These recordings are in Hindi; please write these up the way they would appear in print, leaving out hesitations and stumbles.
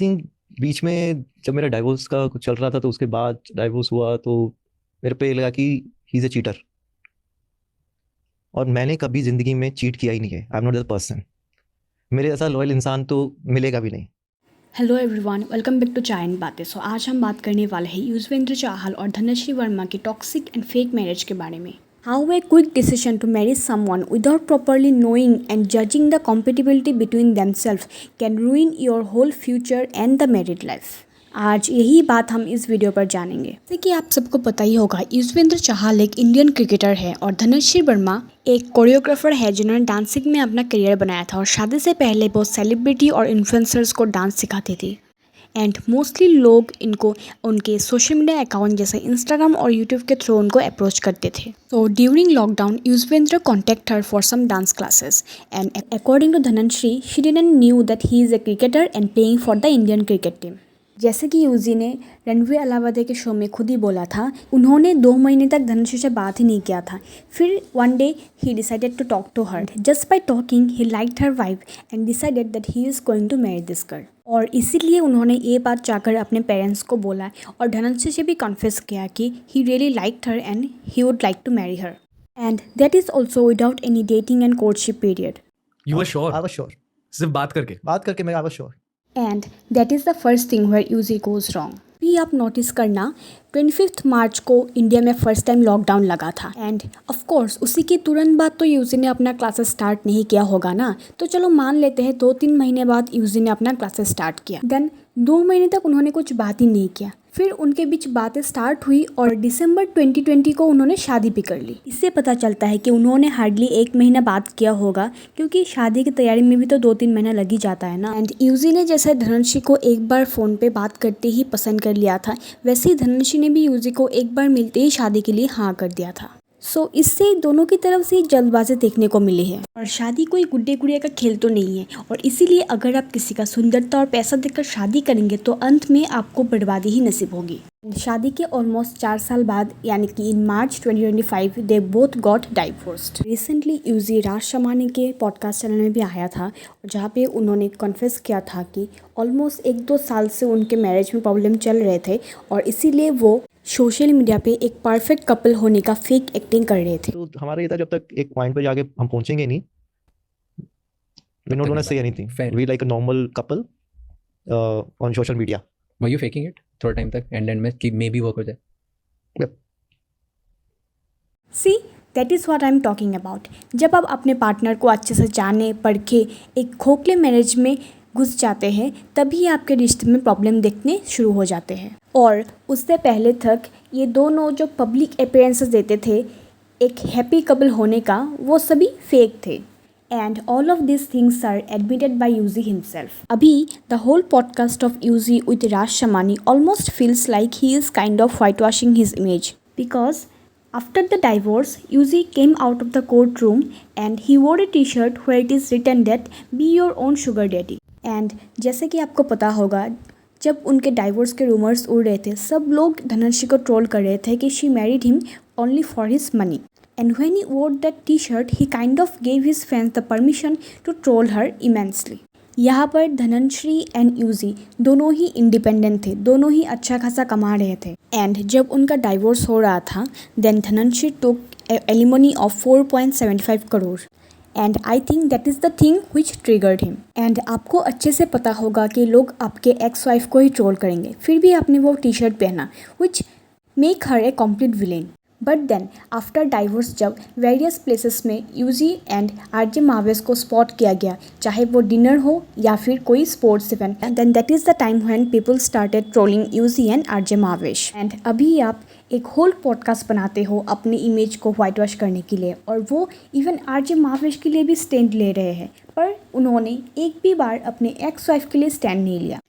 थिंक बीच में जब मेरा डाइवोर्स का कुछ चल रहा था तो उसके बाद डाइवोर्स हुआ तो मेरे पे लगा कि ही इज़ अ चीटर। और मैंने कभी ज़िंदगी में चीट किया ही नहीं है। I am not the person. मेरे जैसा लॉयल इंसान तो मिलेगा भी नहीं। Hello everyone, welcome back to Chai and Baatein. आज हम बात करने वाले हैं युजवेंद्र चाहल और धनश्री वर्मा की टॉक्सिक एंड फेक मैरिज के बारे में। How a quick decision to marry someone without properly knowing and judging the compatibility between themselves can ruin your whole future and the married life. आज यही बात हम इस वीडियो पर जानेंगे। जैसे कि आप सबको पता ही होगा, युजवेंद्र चाहल एक इंडियन क्रिकेटर है और धनश्री वर्मा एक कोरियोग्राफर है जिन्होंने डांसिंग में अपना करियर बनाया था और शादी से पहले वो सेलिब्रिटी और इन्फ्लुएंसर्स को डांस सिखाती थी। एंड मोस्टली लोग इनको उनके सोशल मीडिया अकाउंट जैसे इंस्टाग्राम और यूट्यूब के थ्रू उनको अप्रोच करते थे। तो during lockdown Yuzvendra contact her for some dance classes and according to Dhanashree she didn't knew that he is a cricketer and playing for the Indian cricket team. जैसे कि यूजी ने रणवीर अलावदे के शो में खुद ही बोला था, उन्होंने 2 महीने तक धनश्री से बात ही नहीं किया था। फिर one day he decided to talk to her. Just by talking he liked her vibe and decided that he is going to marry this girl. और इसीलिए उन्होंने ये बात जाकर अपने पेरेंट्स को बोला और धनश्री से भी कन्फेस किया कि he really liked her and he would like to marry her. And that is also without any dating and courtship period. You are sure? I was sure. सिर्फ बात करके मैं I was sure. And that is the first thing where Yuzi goes wrong. भी आप नोटिस करना, 25 मार्च को इंडिया में फर्स्ट टाइम लॉकडाउन लगा था एंड ऑफ कोर्स उसी के तुरंत बाद तो यूजी ने अपना क्लासेस स्टार्ट नहीं किया होगा ना। तो चलो मान लेते हैं 2-3 महीने बाद यूजी ने अपना क्लासेस स्टार्ट किया। देन 2 महीने तक उन्होंने कुछ बात ही नहीं किया। फिर उनके बीच बातें स्टार्ट हुई और दिसंबर 2020 को उन्होंने शादी भी कर ली। इससे पता चलता है कि उन्होंने हार्डली 1 महीना बात किया होगा, क्योंकि शादी की तैयारी में भी तो 2-3 महीना लग ही जाता है ना। एंड यूजी ने जैसे धनश्री को एक बार फ़ोन पे बात करते ही पसंद कर लिया था, वैसे ही धनश्री ने भी यूजी को एक बार मिलते ही शादी के लिए हाँ कर दिया था। सो इससे दोनों की तरफ से जल्दबाजी देखने को मिली है और शादी कोई गुड्डे गुड़िया का खेल तो नहीं है। और इसीलिए अगर आप किसी का सुंदरता और पैसा देखकर शादी करेंगे तो अंत में आपको बर्बादी ही नसीब होगी। शादी के ऑलमोस्ट 4 साल बाद यानी कि in March 2025 they both got divorced. Recently यूजी राज शमानी के पॉडकास्ट चैनल में भी आया था जहाँ पे उन्होंने कन्फेस किया था कि ऑलमोस्ट 1-2 साल से उनके मैरिज में प्रॉब्लम चल रहे थे और इसीलिए वो सोशल मीडिया पे एक परफेक्ट कपल होने का फेक एक्टिंग कर रहे थे। तो हमारा ये था, जब तक एक पॉइंट पे जाके हम पहुंचेंगे नहीं, we not gonna say anything. Fair. We like a normal couple on social media. Were you faking it थोड़ा टाइम तक एंड में कि मे बी वर्क हो जाए? See, that is what I am talking about. जब आप अपने पार्टनर को अच्छे से जाने परखे एक खोखले मैरिज में घुस जाते हैं, तभी आपके रिश्ते में प्रॉब्लम दिखने शुरू हो जाते हैं। और उससे पहले तक ये दोनों जो पब्लिक अपीयरेंसेस देते थे एक हैप्पी कपल होने का, वो सभी फेक थे। And all of these things are admitted by Yuzi himself. Abhi, the whole podcast of Yuzi with Raj Shamani almost feels like he is kind of whitewashing his image. Because after the divorce, Yuzi came out of the courtroom and he wore a t-shirt where it is written that be your own sugar daddy. And जैसे कि आपको पता होगा, जब उनके डाइवोर्स के रूमर्स उड़ रहे थे, सब लोग धनश्री को ट्रोल कर रहे थे कि she married him only for his money. And when he wore that t-shirt, he kind of gave his fans the permission to troll her immensely. यहाँ पर धनश्री एंड यूजी दोनों ही इंडिपेंडेंट थे, दोनों ही अच्छा खासा कमा रहे थे। एंड जब उनका डाइवोर्स हो रहा था, then Dhanashree took alimony of 4.75 crore. And I think that is the thing which triggered him. एंड आपको अच्छे से पता होगा कि लोग आपके एक्स वाइफ को ही ट्रोल करेंगे, फिर भी आपने वो टी शर्ट पहना, which make her a complete villain. But then after divorce जब वेरियस प्लेसेस में यूजी एंड आरजे मावेश को स्पॉट किया गया, चाहे वो डिनर हो या फिर कोई sports event, then that is the time when people started trolling UG and RJ Mavesh. And अभी आप एक होल पॉडकास्ट बनाते हो अपनी इमेज को वाइट वॉश करने के लिए, और वो इवन आरजे मावेश के लिए भी स्टैंड ले रहे हैं, पर उन्होंने एक भी बार अपने एक्स वाइफ के लिए स्टैंड नहीं लिया।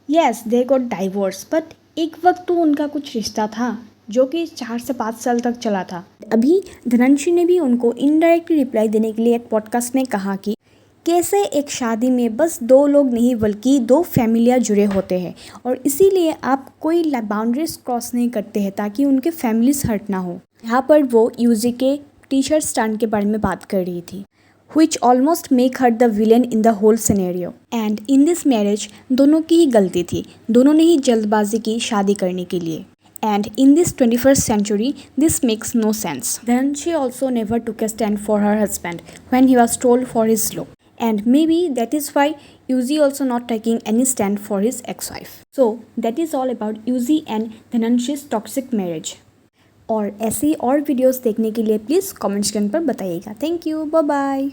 Yes, they got divorce, but एक वक्त तो उनका कुछ रिश्ता था जो कि 4 से 5 साल तक चला था। अभी धनश्री ने भी उनको इनडायरेक्टली रिप्लाई देने के लिए एक पॉडकास्ट में कहा कि कैसे एक शादी में बस 2 लोग नहीं बल्कि 2 फैमिलियाँ जुड़े होते हैं और इसीलिए आप कोई बाउंड्रीज क्रॉस नहीं करते हैं ताकि उनके फैमिलीज हर्ट ना हो। यहाँ पर वो यूजी के टी शर्ट स्टैंड के बारे में बात कर रही थी। which almost make her the villain in the whole scenario. And in this marriage, दोनों की ही गलती थी, दोनों ने ही जल्दबाजी की शादी करने के लिए. And in this 21st century, this makes no sense. Dhananjay also never took a stand for her husband when he was trolled for his look. And maybe that is why Yuzi also not taking any stand for his ex-wife. So that is all about Yuzi and Dhananjay's toxic marriage. और ऐसी और वीडियोस देखने के लिए प्लीज़ कमेंट सेक्शन पर बताइएगा. Thank you, bye bye.